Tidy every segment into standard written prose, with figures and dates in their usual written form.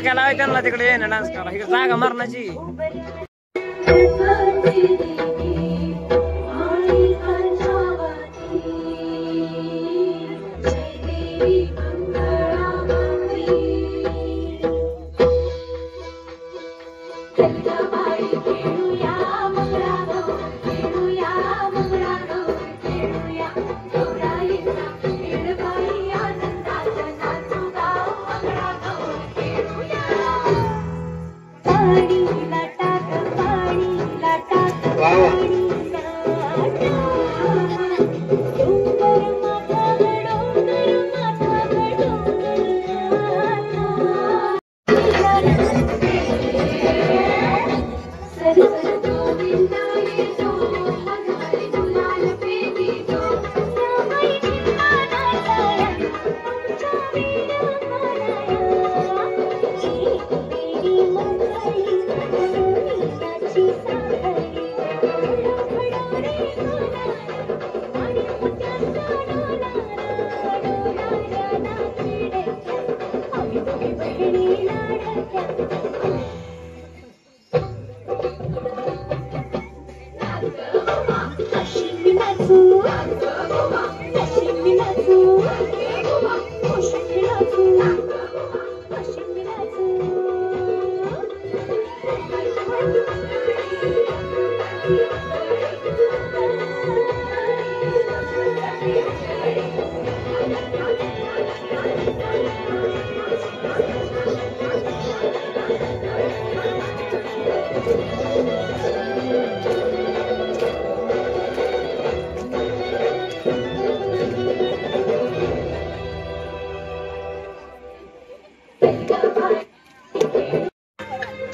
डोक्याला आहे त्यांना तिकडे येणं डान्स करा इकडे जागा मरणाची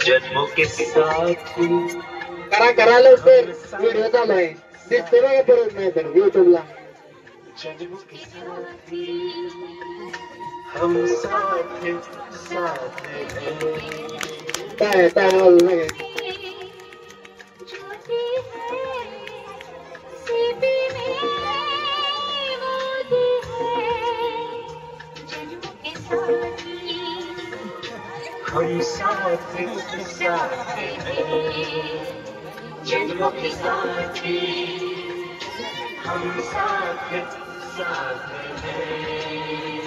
जन्मों के साथ करा लवकर व्हिडिओ चालू आहे दिसते बघा परत नाही तर युट्यूबला जन्मों के साथ हम साथ साथ हैं काय बोल नाही हम साथ साथ हैं जन्मों के साथ हम साथ साथ हैं